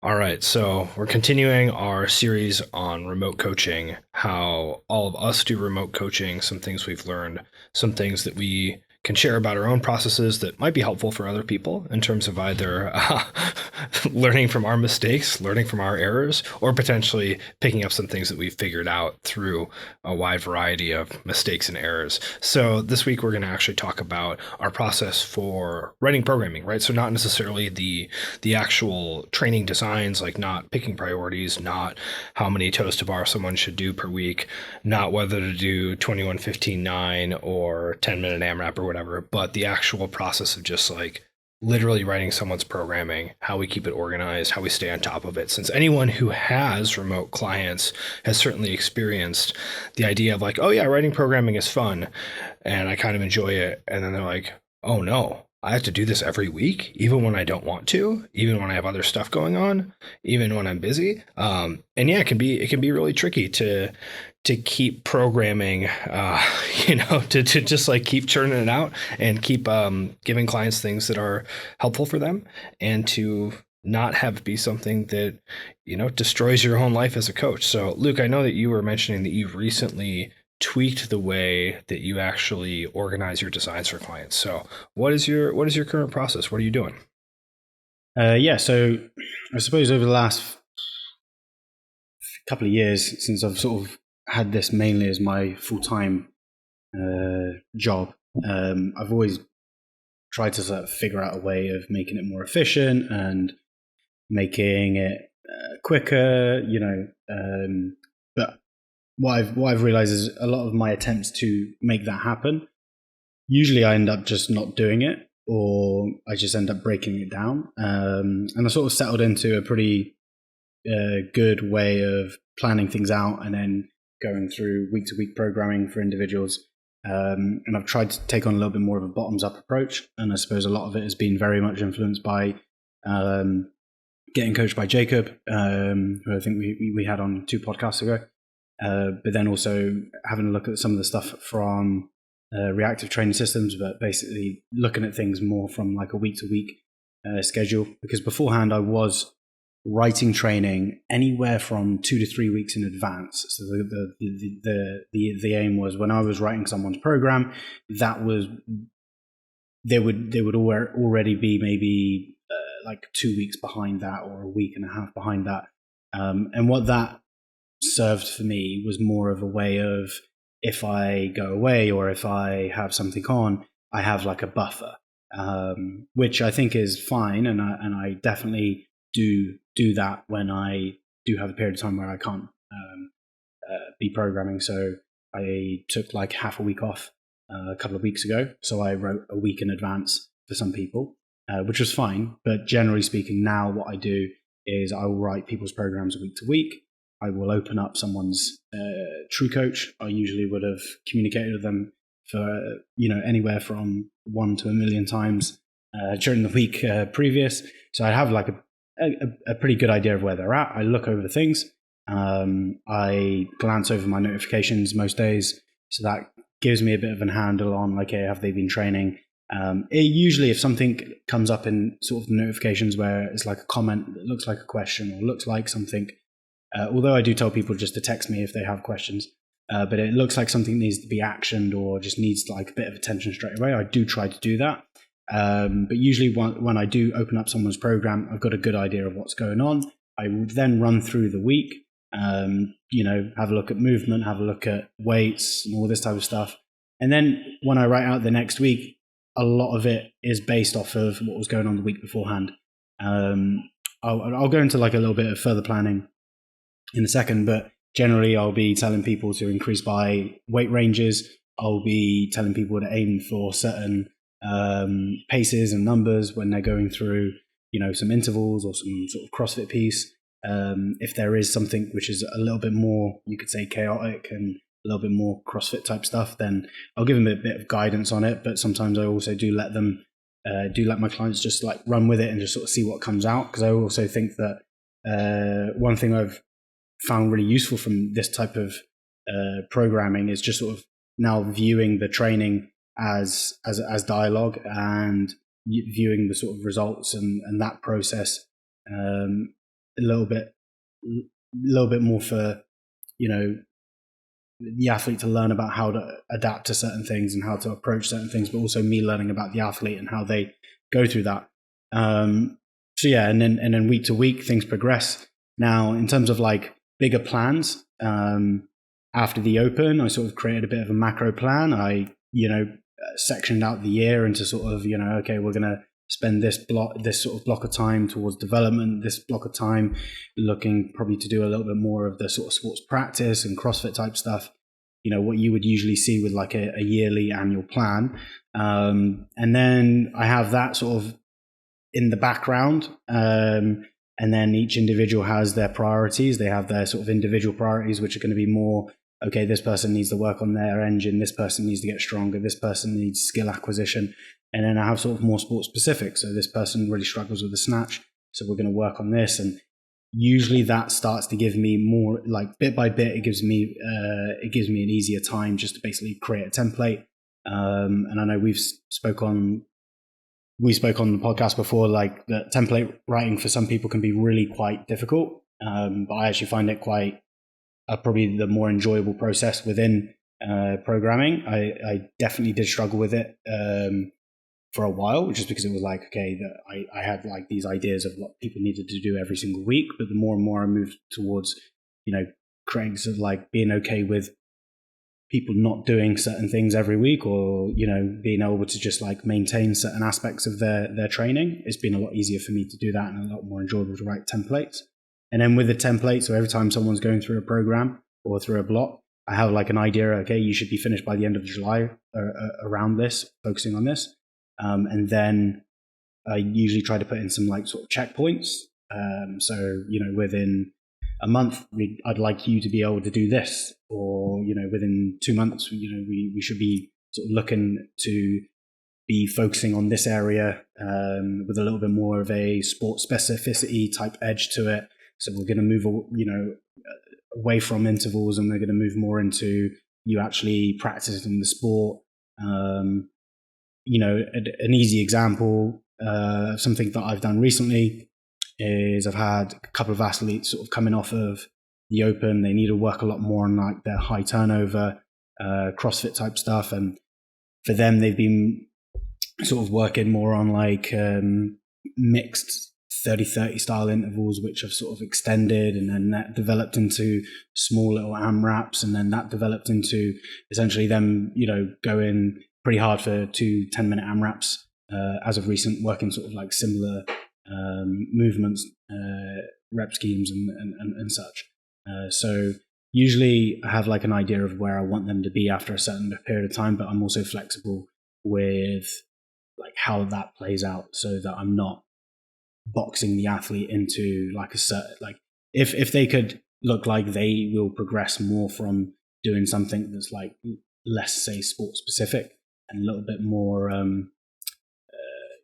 All right, so we're continuing our series on remote coaching, how all of us do remote coaching, some things we've learned, some things that we can share about our own processes that might be helpful for other people in terms of either learning from our mistakes, learning from our errors, or potentially picking up some things that we've figured out through a wide variety of mistakes and errors. So this week we're going to actually talk about our process for writing programming, right? So not necessarily the actual training designs, like not picking priorities, not how many toes to bar someone should do per week, not whether to do 21-15-9 or 10-minute AMRAP or whatever, but the actual process of just like literally writing someone's programming, how we keep it organized, how we stay on top of it. Since anyone who has remote clients has certainly experienced the idea of like, oh yeah, writing programming is fun and I kind of enjoy it. And then they're like, oh no, I have to do this every week, even when I don't want to, even when I have other stuff going on, even when I'm busy. And yeah, it can be really tricky to keep programming, to just like keep churning it out and keep giving clients things that are helpful for them, and to not have it be something that destroys your own life as a coach. So, Luke, I know that you were mentioning that you've recently tweaked the way that you actually organize your designs for clients. So what is your current process? What are you doing? Yeah, so I suppose over the last couple of years, since I've sort of had this mainly as my full-time job, I've always tried to sort of figure out a way of making it more efficient and making it quicker, but what I've realized is a lot of my attempts to make that happen, usually I end up just not doing it, or I just end up breaking it down. And I sort of settled into a pretty good way of planning things out and then going through week to week programming for individuals. And I've tried to take on a little bit more of a bottoms up approach. And I suppose a lot of it has been very much influenced by getting coached by Jacob, who I think we had on 2 podcasts ago. But then also having a look at some of the stuff from reactive training systems, but basically looking at things more from like a week to week schedule. Because beforehand I was writing training anywhere from 2 to 3 weeks in advance. So the aim was, when I was writing someone's program, that was they would already be maybe like 2 weeks behind that, or a week and a half behind that. And what that served for me was more of a way of, if I go away or if I have something on, I have like a buffer, which I think is fine. And I definitely do that when I do have a period of time where I can't be programming. So I took like half a week off a couple of weeks ago. So I wrote a week in advance for some people, which was fine. But generally speaking, now what I do is I will write people's programs week to week. I will open up someone's True Coach. I usually would have communicated with them for anywhere from 1 to a million times during the week previous. So I have like a pretty good idea of where they're at. I look over things. I glance over my notifications most days, so that gives me a bit of a handle on like, hey, have they been training? Usually if something comes up in sort of notifications where it's like a comment that looks like a question or looks like something, although I do tell people just to text me if they have questions, but it looks like something needs to be actioned or just needs like a bit of attention straight away, I do try to do that. But usually when I do open up someone's program, I've got a good idea of what's going on. I then run through the week, have a look at movement, have a look at weights and all this type of stuff. And then when I write out the next week, a lot of it is based off of what was going on the week beforehand. I'll go into like a little bit of further planning in a second, but generally I'll be telling people to increase by weight ranges. I'll be telling people to aim for certain paces and numbers when they're going through, some intervals or some sort of CrossFit piece. If there is something which is a little bit more, you could say, chaotic and a little bit more CrossFit type stuff, then I'll give them a bit of guidance on it. But sometimes I also do let my clients just like run with it and just sort of see what comes out. Because I also think that one thing I've found really useful from this type of programming is just sort of now viewing the training as dialogue, and viewing the sort of results and that process little bit more for, you know, the athlete to learn about how to adapt to certain things and how to approach certain things, but also me learning about the athlete and how they go through that. So yeah, and then week to week things progress. Now, in terms of like bigger plans, after the Open, I sort of created a bit of a macro plan. I, sectioned out the year into sort of, okay, we're going to spend this sort of block of time towards development, this block of time looking probably to do a little bit more of the sort of sports practice and CrossFit type stuff, what you would usually see with like a yearly annual plan. And then I have that sort of in the background. And then each individual has their priorities. They have their sort of individual priorities, which are going to be more, okay, this person needs to work on their engine, this person needs to get stronger, this person needs skill acquisition. And then I have sort of more sport specific. So this person really struggles with the snatch, so we're going to work on this. And usually that starts to give me more, like bit by bit, it gives me an easier time just to basically create a template. And I know we spoke on the podcast before, like the template writing for some people can be really quite difficult. But I actually find it quite probably the more enjoyable process within programming. I definitely did struggle with it for a while, just because it was like, okay, I had like these ideas of what people needed to do every single week. But the more and more I moved towards, creating sort of like being okay with people not doing certain things every week, or being able to just like maintain certain aspects of their training, it's been a lot easier for me to do that and a lot more enjoyable to write templates. And then with the template, so every time someone's going through a program or through a block, I have like an idea, okay, you should be finished by the end of July around this, focusing on this. And then I usually try to put in some like sort of checkpoints. So within a month, I'd like you to be able to do this, or within 2 months, we should be sort of looking to be focusing on this area with a little bit more of a sport specificity type edge to it. So we're going to move, away from intervals, and we're going to move more into you actually practicing the sport. An easy example, something that I've done recently is I've had a couple of athletes sort of coming off of the Open. They need to work a lot more on like their high turnover, CrossFit type stuff. And for them, they've been sort of working more on like mixed 30-30 style intervals, which have sort of extended, and then that developed into small little AMRAPs, and then that developed into essentially them, going pretty hard for 2 10-minute AMRAPs as of recent, working sort of like similar movements, rep schemes and such. So usually I have like an idea of where I want them to be after a certain period of time, but I'm also flexible with like how that plays out, so that I'm not boxing the athlete into like a certain, like if they could look like they will progress more from doing something that's like less, say, sport specific and a little bit more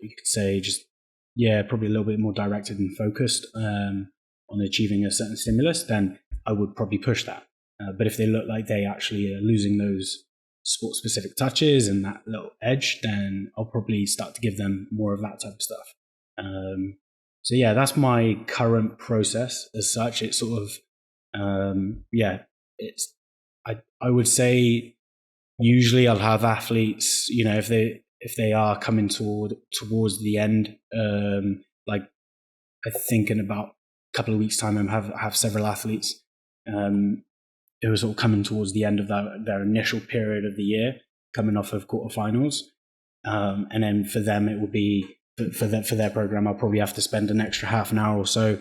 you could say just probably a little bit more directed and focused on achieving a certain stimulus, then I would probably push that. But if they look like they actually are losing those sport specific touches and that little edge, then I'll probably start to give them more of that type of stuff. So yeah, that's my current process as such. It's sort of, it's, I would say usually I'll have athletes, if they are coming towards the end, like I think in about a couple of weeks' time, I have several athletes who are sort of coming towards the end of their initial period of the year, coming off of quarterfinals, and then for them it would be for their program, I'll probably have to spend an extra half an hour or so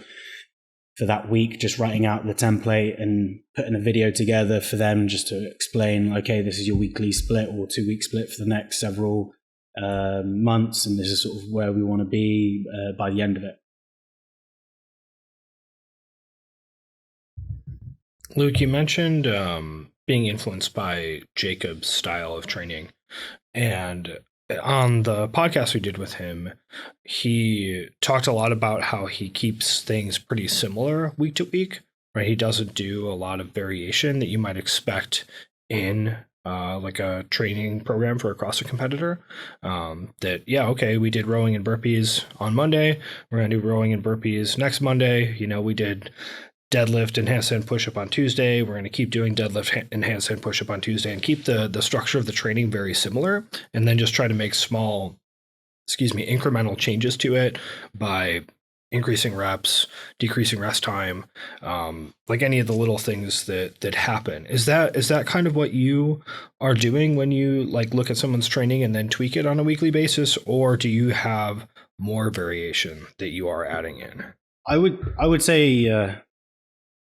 for that week just writing out the template and putting a video together for them just to explain, okay, this is your weekly split or 2-week split for the next several months, and this is sort of where we want to be by the end of it. Luke, you mentioned being influenced by Jacob's style of training, and on the podcast we did with him, he talked a lot about how he keeps things pretty similar week to week, right? He doesn't do a lot of variation that you might expect in like a training program for a CrossFit competitor. That, yeah, okay, we did rowing and burpees on Monday. We're going to do rowing and burpees next Monday. We did deadlift and handstand push-up on Tuesday. We're going to keep doing deadlift and handstand push-up on Tuesday and keep the structure of the training very similar, and then just try to make small, incremental changes to it by increasing reps, decreasing rest time, like any of the little things that happen. Is that kind of what you are doing when you like look at someone's training and then tweak it on a weekly basis, or do you have more variation that you are adding in? I would say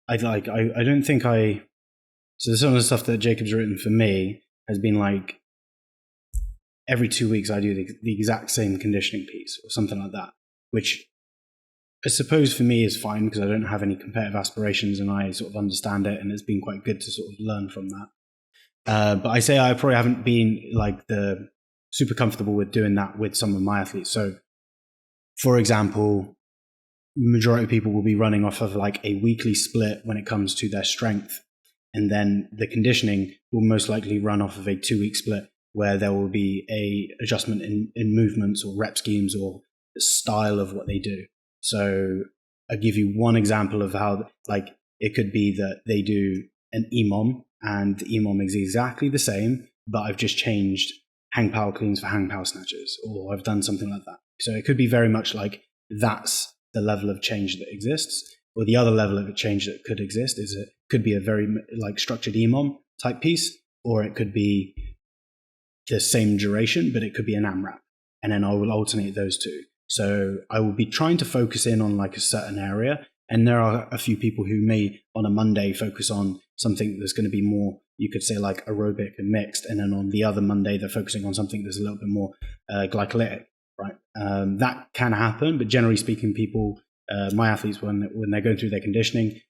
I don't think so some of the stuff that Jacob's written for me has been like every 2 weeks I do the exact same conditioning piece or something like that, which I suppose for me is fine because I don't have any competitive aspirations and I sort of understand it, and it's been quite good to sort of learn from that. But I say I probably haven't been like the super comfortable with doing that with some of my athletes. So for example, majority of people will be running off of like a weekly split when it comes to their strength. And then the conditioning will most likely run off of a 2-week split where there will be a adjustment in movements or rep schemes or the style of what they do. So I'll give you one example of how, like, it could be that they do an EMOM and the EMOM is exactly the same, but I've just changed hang power cleans for hang power snatches, or I've done something like that. So it could be very much like that's the level of change that exists. Or the other level of change that could exist is it could be a very like structured EMOM type piece, or it could be the same duration, but it could be an AMRAP. And then I will alternate those two. So I will be trying to focus in on like a certain area. And there are a few people who may on a Monday focus on something that's going to be more, you could say like aerobic and mixed. And then on the other Monday, they're focusing on something that's a little bit more glycolytic, right? That can happen, but generally speaking, people, my athletes, when they're going through their conditioning,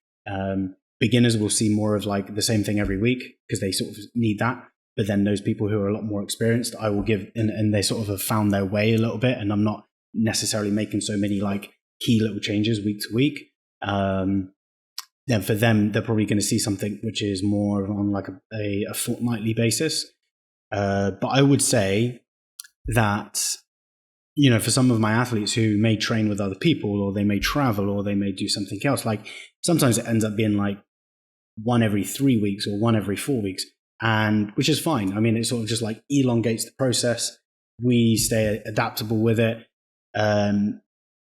beginners will see more of like the same thing every week because they sort of need that. But then those people who are a lot more experienced, I will give, and they sort of have found their way a little bit, and I'm not necessarily making so many like key little changes week to week. Then for them, they're probably going to see something which is more on like a fortnightly basis. But I would say that, you know, for some of my athletes who may train with other people, or they may travel, or they may do something else, like sometimes it ends up being like one every 3 weeks or one every 4 weeks, and which is fine. I mean, it sort of just like elongates the process. We stay adaptable with it.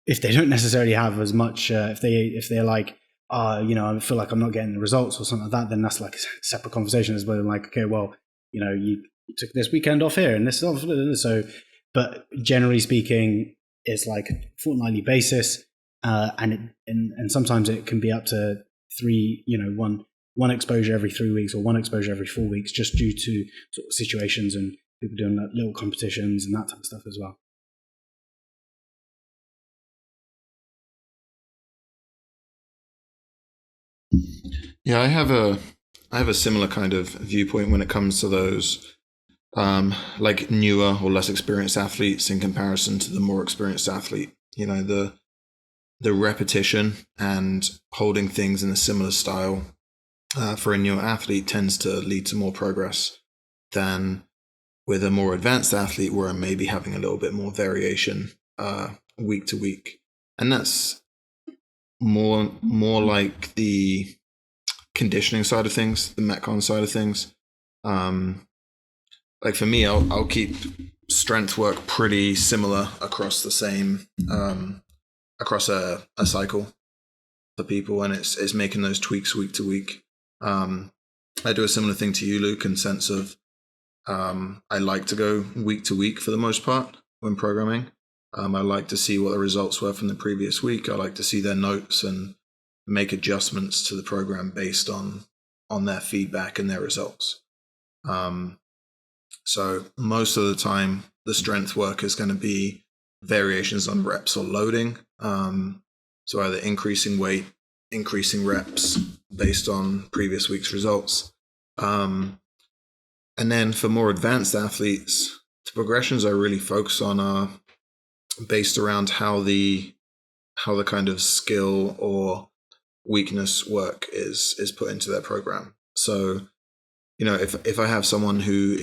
If they don't necessarily have as much, if they're like, you know, I feel like I'm not getting the results or something like that, then that's like a separate conversation as well. Like, okay, well, you know, you took this weekend off here and this off, so. But generally speaking, it's like a fortnightly basis, and sometimes it can be up to 3, you know, one exposure every 3 weeks or one exposure every 4 weeks, just due to sort of situations and people doing like little competitions and that type of stuff as well. Yeah, I have a similar kind of viewpoint when it comes to those like newer or less experienced athletes in comparison to the more experienced athlete. You know, the repetition and holding things in a similar style for a newer athlete tends to lead to more progress than with a more advanced athlete where I'm maybe having a little bit more variation week to week. And that's more like the conditioning side of things, the Metcon side of things. Like for me, I'll keep strength work pretty similar across the same across a cycle for people, and it's making those tweaks week to week. I do a similar thing to you, Luke, in sense of I like to go week to week for the most part when programming. I like to see what the results were from the previous week. I like to see their notes and make adjustments to the program based on their feedback and their results. So most of the time, the strength work is going to be variations on reps or loading. So either increasing weight, increasing reps based on previous week's results. And then for more advanced athletes, the progressions I really focus on are based around how the kind of skill or weakness work is put into their program. So, if I have someone who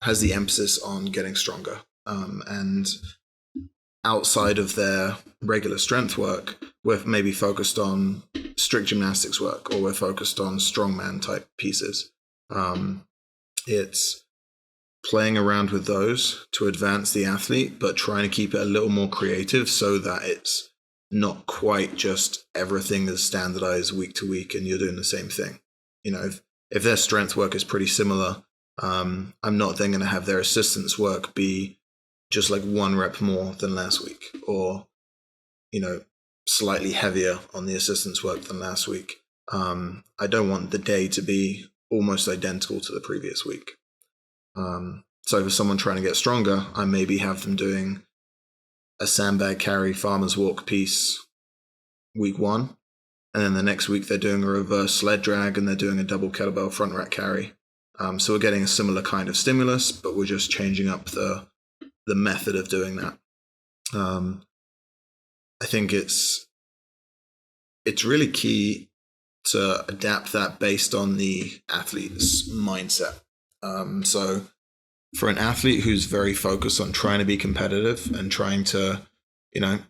has the emphasis on getting stronger, and outside of their regular strength work, we're maybe focused on strict gymnastics work, or we're focused on strongman type pieces. It's playing around with those to advance the athlete, but trying to keep it a little more creative so that it's not quite just everything is standardized week to week and you're doing the same thing. If their strength work is pretty similar, I'm not then going to have their assistance work be just like 1 rep more than last week, or, slightly heavier on the assistance work than last week. I don't want the day to be almost identical to the previous week. So for someone trying to get stronger, I maybe have them doing a sandbag carry farmer's walk piece week 1, and then the next week they're doing a reverse sled drag and they're doing a double kettlebell front rack carry. So we're getting a similar kind of stimulus, but we're just changing up the method of doing that. I think it's really key to adapt that based on the athlete's mindset. So for an athlete who's very focused on trying to be competitive and trying to,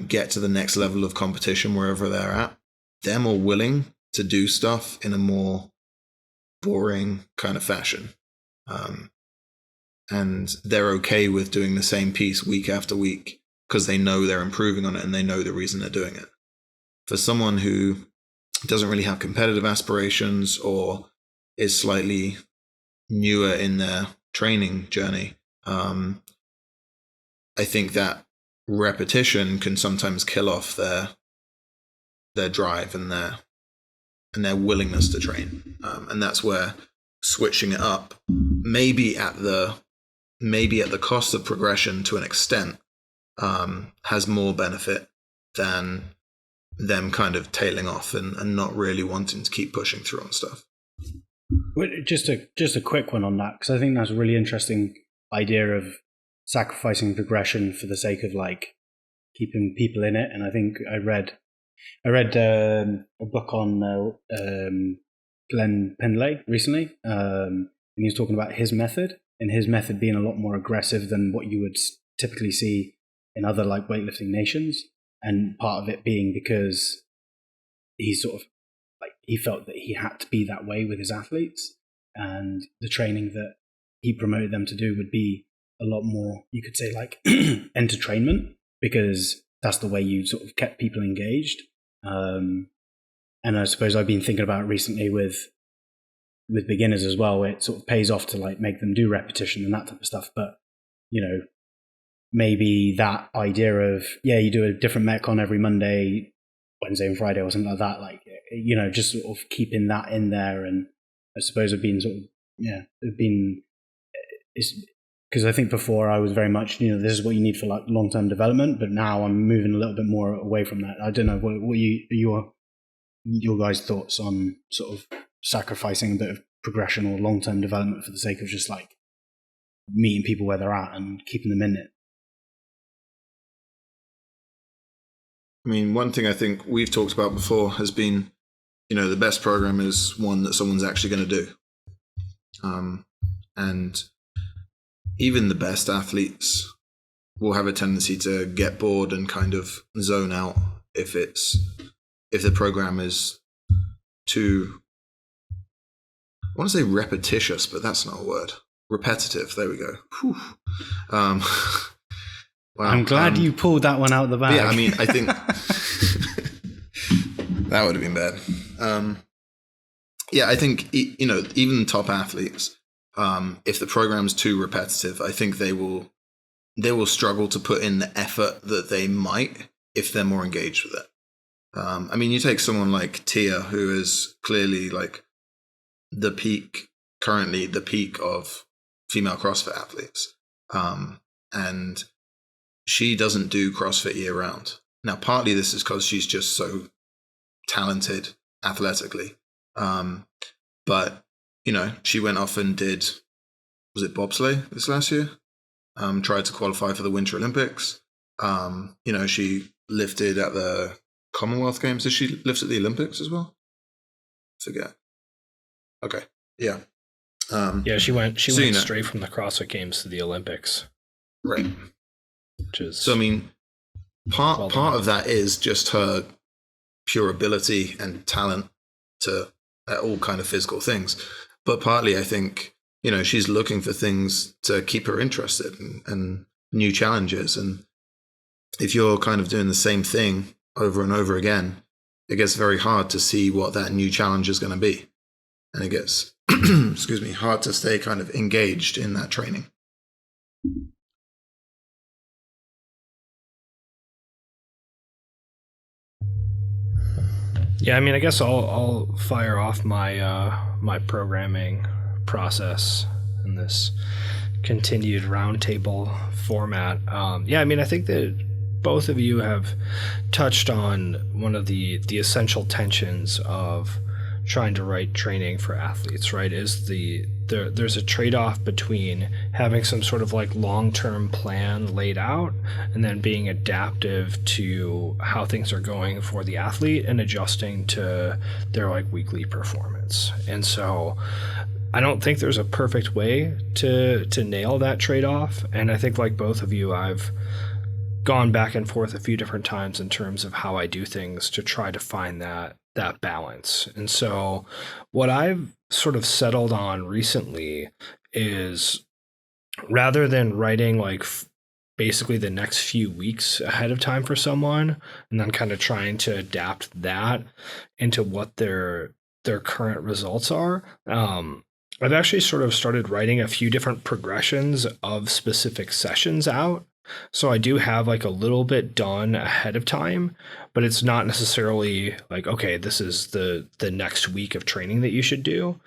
get to the next level of competition wherever they're at, they're more willing to do stuff in a more boring kind of fashion. And they're okay with doing the same piece week after week because they know they're improving on it and they know the reason they're doing it. For someone who doesn't really have competitive aspirations or is slightly newer in their training journey, I think that repetition can sometimes kill off their drive and their willingness to train. And that's where switching it up, maybe at the cost of progression to an extent, has more benefit than them kind of tailing off and not really wanting to keep pushing through on stuff. Just a quick one on that, because I think that's a really interesting idea of sacrificing progression for the sake of like keeping people in it. And I think I read a book on Glenn Pendlay recently, and he was talking about his method, and his method being a lot more aggressive than what you would typically see in other like weightlifting nations. And part of it being because he sort of like he felt that he had to be that way with his athletes, and the training that he promoted them to do would be a lot more, you could say, like entertainment, because that's the way you sort of kept people engaged. And I suppose I've been thinking about it recently with beginners as well, where it sort of pays off to like make them do repetition and that type of stuff. But, maybe that idea of, you do a different Metcon every Monday, Wednesday and Friday or something like that, like, just sort of keeping that in there. And I suppose I've been sort of, because I think before I was very much, this is what you need for like long-term development, but now I'm moving a little bit more away from that. I don't know, what your guys' thoughts on sort of sacrificing a bit of progression or long-term development for the sake of just like meeting people where they're at and keeping them in it? I mean, one thing I think we've talked about before has been, the best program is one that someone's actually going to do. And even the best athletes will have a tendency to get bored and kind of zone out if the program is too, I want to say repetitious, but that's not a word. Repetitive. There we go. Whew. Wow. I'm glad you pulled that one out of the bag. Yeah, I mean, I think that would have been bad. I think, even top athletes, if the program's too repetitive, I think they will struggle to put in the effort that they might if they're more engaged with it. I mean, you take someone like Tia, who is clearly like currently the peak of female CrossFit athletes. And she doesn't do CrossFit year round. Now, partly this is because she's just so talented athletically. But, she went off and did, was it bobsleigh this last year? Tried to qualify for the Winter Olympics. She lifted at the Commonwealth Games. Did she lift at the Olympics as well? Forget. Okay. Yeah. Yeah, she went Sooner. straight from the CrossFit Games to the Olympics. Right. Which is So I mean, part of that is just her pure ability and talent at all kind of physical things, but partly I think she's looking for things to keep her interested and new challenges. And if you're kind of doing the same thing over and over again, it gets very hard to see what that new challenge is going to be, and it gets excuse me, hard to stay kind of engaged in that training. Yeah, I mean, I guess I'll fire off my my programming process in this continued roundtable format. Yeah, I mean, I think that both of you have touched on one of the essential tensions of trying to write training for athletes, right? Is there's a trade-off between having some sort of like long-term plan laid out and then being adaptive to how things are going for the athlete and adjusting to their like weekly performance. And so I don't think there's a perfect way to nail that trade-off. And I think like both of you, I've gone back and forth a few different times in terms of how I do things to try to find that balance. And so what I've sort of settled on recently is, rather than writing like basically the next few weeks ahead of time for someone and then kind of trying to adapt that into what their current results are, I've actually sort of started writing a few different progressions of specific sessions out. So I do have like a little bit done ahead of time, but it's not necessarily like, okay, this is the next week of training that you should do.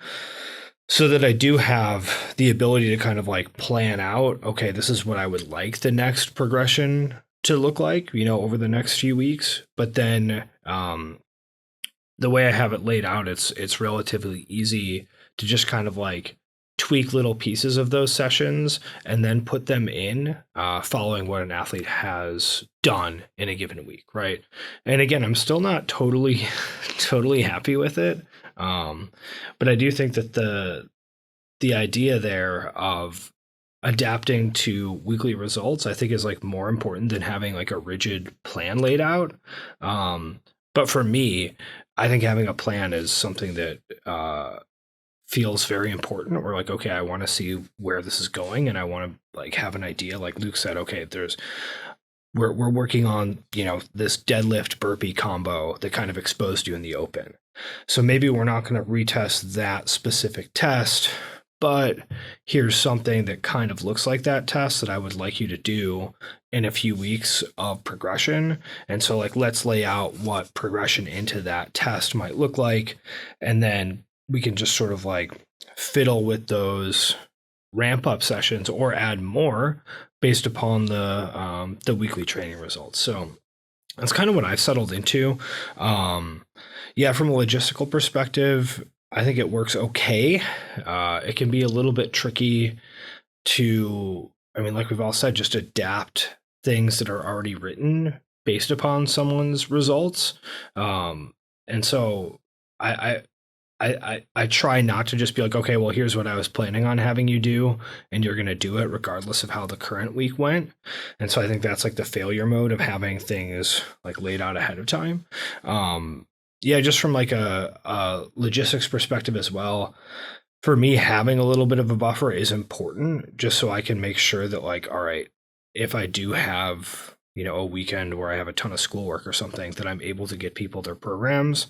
So that I do have the ability to kind of like plan out, okay, this is what I would like the next progression to look like, over the next few weeks. But then the way I have it laid out, it's relatively easy to just kind of like tweak little pieces of those sessions and then put them in following what an athlete has done in a given week, right? And again, I'm still not totally happy with it, but I do think that the idea there of adapting to weekly results, I think, is like more important than having like a rigid plan laid out. But for me, I think having a plan is something that feels very important. Or like, okay, I want to see where this is going and I want to like have an idea. Like Luke said, okay, we're working on, this deadlift burpee combo that kind of exposed you in the open. So maybe we're not going to retest that specific test, but here's something that kind of looks like that test that I would like you to do in a few weeks of progression. And so like, let's lay out what progression into that test might look like. And then we can just sort of like fiddle with those ramp up sessions or add more based upon the weekly training results. So that's kind of what I've settled into. Yeah, from a logistical perspective, I think it works okay. It can be a little bit tricky to, I mean, like we've all said, just adapt things that are already written based upon someone's results. And so I try not to just be like, okay, well, here's what I was planning on having you do, and you're going to do it regardless of how the current week went. And so I think that's like the failure mode of having things like laid out ahead of time. Yeah, just from like a logistics perspective as well, for me, having a little bit of a buffer is important just so I can make sure that like, all right, if I do have, a weekend where I have a ton of schoolwork or something, that I'm able to get people their programs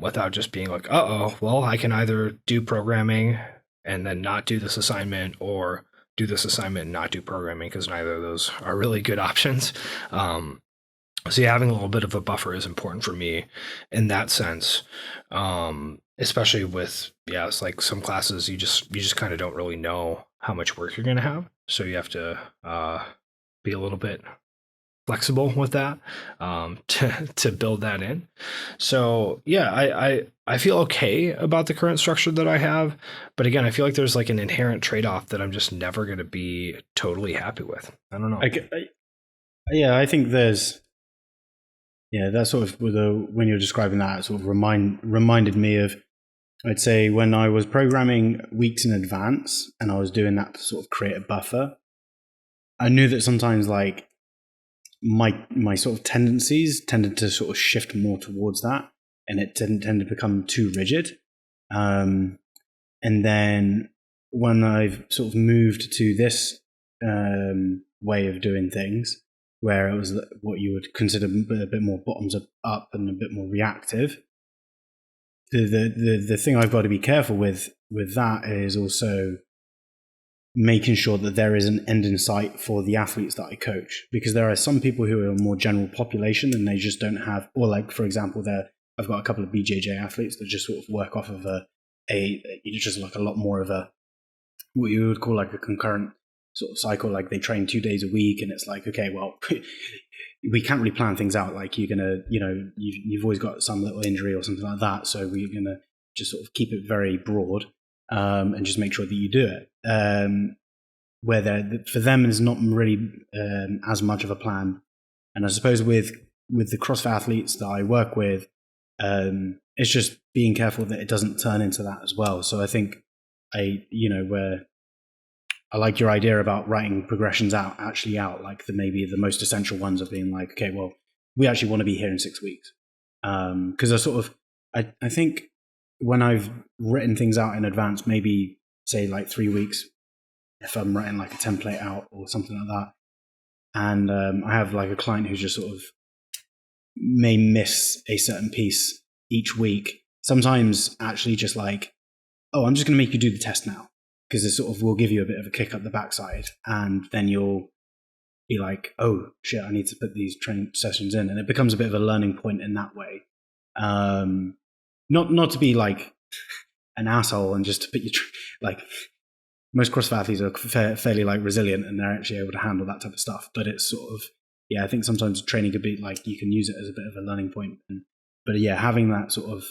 without just being like, well, I can either do programming and then not do this assignment, or do this assignment and not do programming, because neither of those are really good options. So yeah, having a little bit of a buffer is important for me in that sense, especially with, it's like some classes you just kind of don't really know how much work you're going to have. So you have to be a little bit flexible with that to build that in. So yeah, I feel okay about the current structure that I have, but again, I feel like there's like an inherent trade-off that I'm just never going to be totally happy with. I don't know. I think there's, that sort of when you're describing that, sort of reminded me of I'd say when I was programming weeks in advance and I was doing that to sort of create a buffer, I knew that sometimes like my sort of tendencies tended to sort of shift more towards that, and it didn't tend to become too rigid. And then when I've sort of moved to this way of doing things, where it was what you would consider a bit more bottoms up and a bit more reactive, the thing I've got to be careful with that is also making sure that there is an end in sight for the athletes that I coach, because there are some people who are more general population and they just don't have, or like for example, I've got a couple of BJJ athletes that just sort of work off of just like a lot more of a what you would call like a concurrent sort of cycle. Like they train 2 days a week, and it's like, okay, well, we can't really plan things out. Like you're gonna, you've always got some little injury or something like that, so we're gonna just sort of keep it very broad and just make sure that you do it. Where for them, there's not really as much of a plan. And I suppose with the CrossFit athletes that I work with, it's just being careful that it doesn't turn into that as well. So I think where I like your idea about writing progressions out, like maybe the most essential ones of being like, okay, well, we actually want to be here in 6 weeks. Because I think when I've written things out in advance, maybe say like 3 weeks, if I'm writing like a template out or something like that, and I have like a client who just sort of may miss a certain piece each week, sometimes actually just like, oh, I'm just going to make you do the test now, because it sort of will give you a bit of a kick up the backside, and then you'll be like, oh shit, I need to put these training sessions in, and it becomes a bit of a learning point in that way. Not to be like an asshole and just to put like most CrossFit athletes are fairly like resilient and they're actually able to handle that type of stuff. But it's sort of, I think sometimes training could be like, you can use it as a bit of a learning point. But having that sort of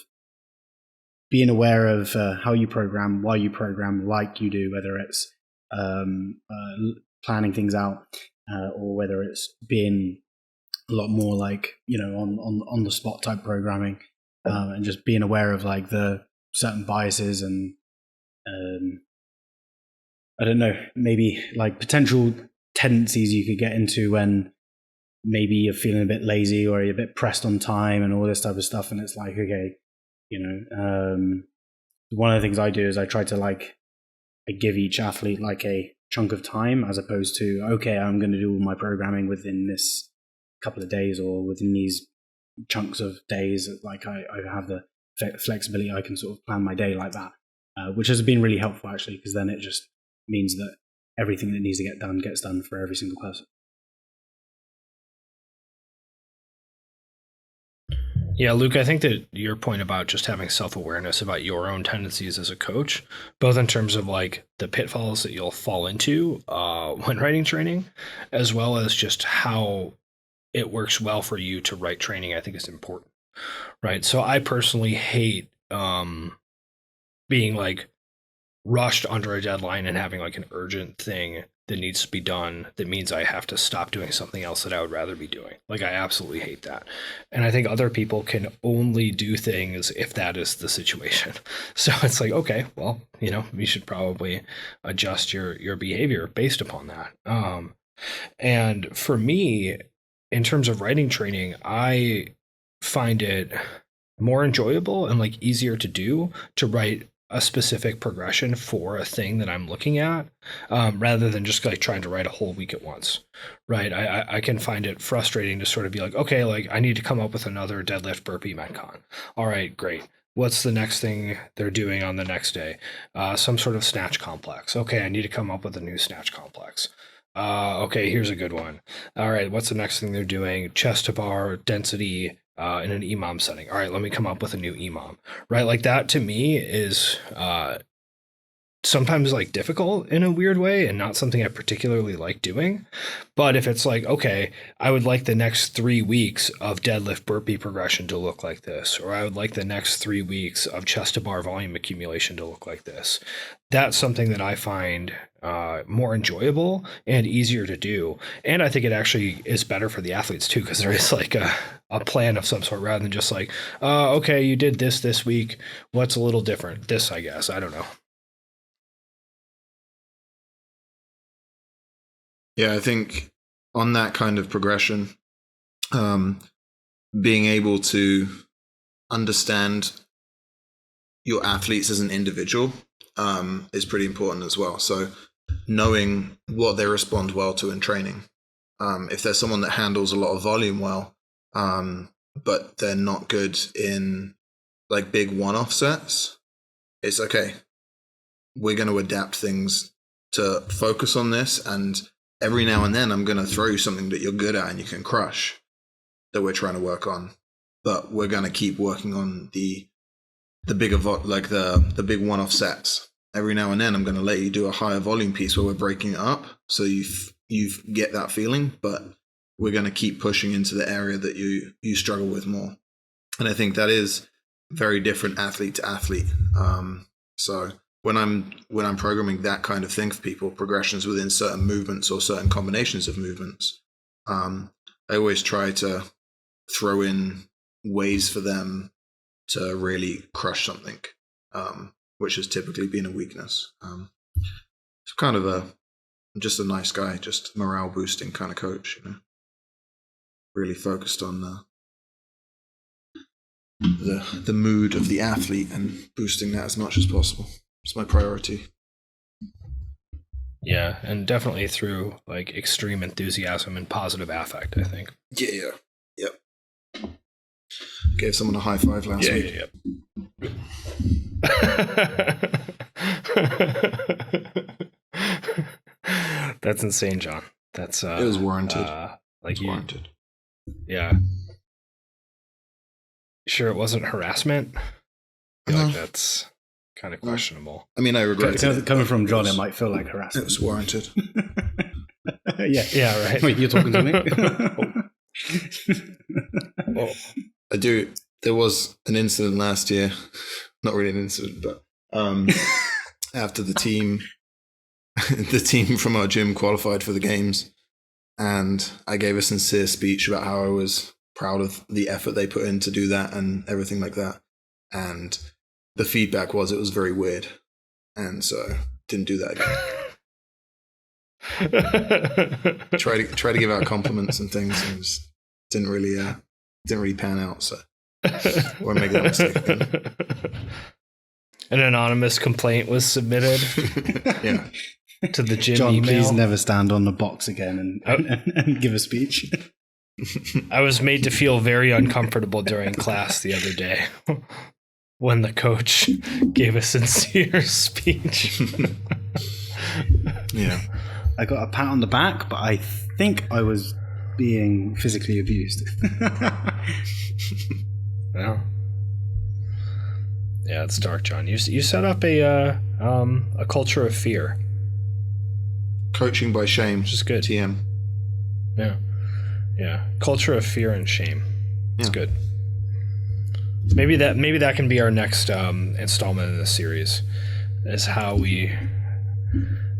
being aware of how you program, why you program like you do, whether it's planning things out or whether it's being a lot more like, on the spot type programming, and just being aware of like the certain biases and I don't know, maybe like potential tendencies you could get into when maybe you're feeling a bit lazy or you're a bit pressed on time and all this type of stuff. And it's like, okay, one of the things I do is I try to I give each athlete like a chunk of time, as opposed to, okay, I'm going to do all my programming within this couple of days or within these chunks of days. Like I have the flexibility. I can sort of plan my day like that, which has been really helpful actually, because then it just means that everything that needs to get done gets done for every single person. Yeah, Luke, I think that your point about just having self-awareness about your own tendencies as a coach, both in terms of like the pitfalls that you'll fall into when writing training, as well as just how it works well for you to write training, I think is important, right? So I personally hate being like rushed under a deadline and having like an urgent thing that needs to be done that means I have to stop doing something else that I would rather be doing. Like I absolutely hate that. And I think other people can only do things if that is the situation. So it's like, okay, well, you should probably adjust your behavior based upon that. And for me, in terms of writing training, I find it more enjoyable and like easier to do to write a specific progression for a thing that I'm looking at, rather than just like trying to write a whole week at once, right? I can find it frustrating to sort of be like, okay, like I need to come up with another deadlift burpee metcon. All right, great. What's the next thing they're doing on the next day? Some sort of snatch complex. Okay, I need to come up with a new snatch complex. Okay, here's a good one. All right, what's the next thing they're doing? Chest to bar density in an EMOM setting. All right, let me come up with a new EMOM, right? Like that to me is sometimes like difficult in a weird way and not something I particularly like doing. But if it's like, okay, I would like the next 3 weeks of deadlift burpee progression to look like this, or I would like the next 3 weeks of chest to bar volume accumulation to look like this. That's something that I find more enjoyable and easier to do. And I think it actually is better for the athletes too, because there is like a plan of some sort rather than just like, okay, you did this week. What's a little different? This, I guess. I don't know. Yeah, I think on that kind of progression, being able to understand your athletes as an individual is pretty important as well. So knowing what they respond well to in training. If there's someone that handles a lot of volume well, but they're not good in like big one-off sets, it's okay. We're going to adapt things to focus on this, and every now and then I'm going to throw you something that you're good at and you can crush that we're trying to work on. But we're going to keep working on the bigger, like the big one-off sets. Every now and then I'm going to let you do a higher volume piece where we're breaking it up. So you get that feeling, but we're going to keep pushing into the area that you struggle with more. And I think that is very different athlete to athlete. So when I'm programming that kind of thing for people, progressions within certain movements or certain combinations of movements, I always try to throw in ways for them to really crush something, which has typically been a weakness. It's kind of I'm just a nice guy, just morale boosting kind of coach, really focused on the mood of the athlete and boosting that as much as possible. It's my priority. Yeah, and definitely through like extreme enthusiasm and positive affect, I think. Yeah. Yep. Gave someone a high five last week. Yeah. That's insane, John. That's it was warranted. Warranted. Yeah. Sure, it wasn't harassment. I feel like that's kind of questionable. I mean, I regret it. Coming from John, it might feel like harassment. It was warranted. Yeah, right. Wait, you're talking to me? Well, I do. There was an incident last year. Not really an incident, but after the team from our gym qualified for the games, and I gave a sincere speech about how I was proud of the effort they put in to do that and everything like that. And the feedback was it was very weird, and so didn't do that again. try to give out compliments and things, and just didn't really pan out. So won't make that mistake again. An anonymous complaint was submitted. Yeah. To the gym John, email. please never stand on the box again and give a speech. I was made to feel very uncomfortable during class the other day when the coach gave a sincere speech. Yeah. I got a pat on the back, but I think I was being physically abused. Well, yeah, it's dark, John. You set up a culture of fear. Coaching by shame, which is good. TM. Yeah. Culture of fear and shame. It's Yeah. good. Maybe that can be our next installment in this series, is how we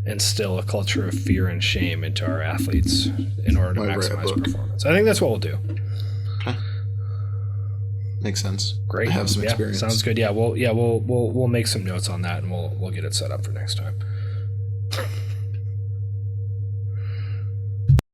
instill a culture of fear and shame into our athletes in order to maximize performance. I think that's what we'll do. Okay. Makes sense. Great. I have some experience. Sounds good. Yeah, we'll make some notes on that, and we'll get it set up for next time.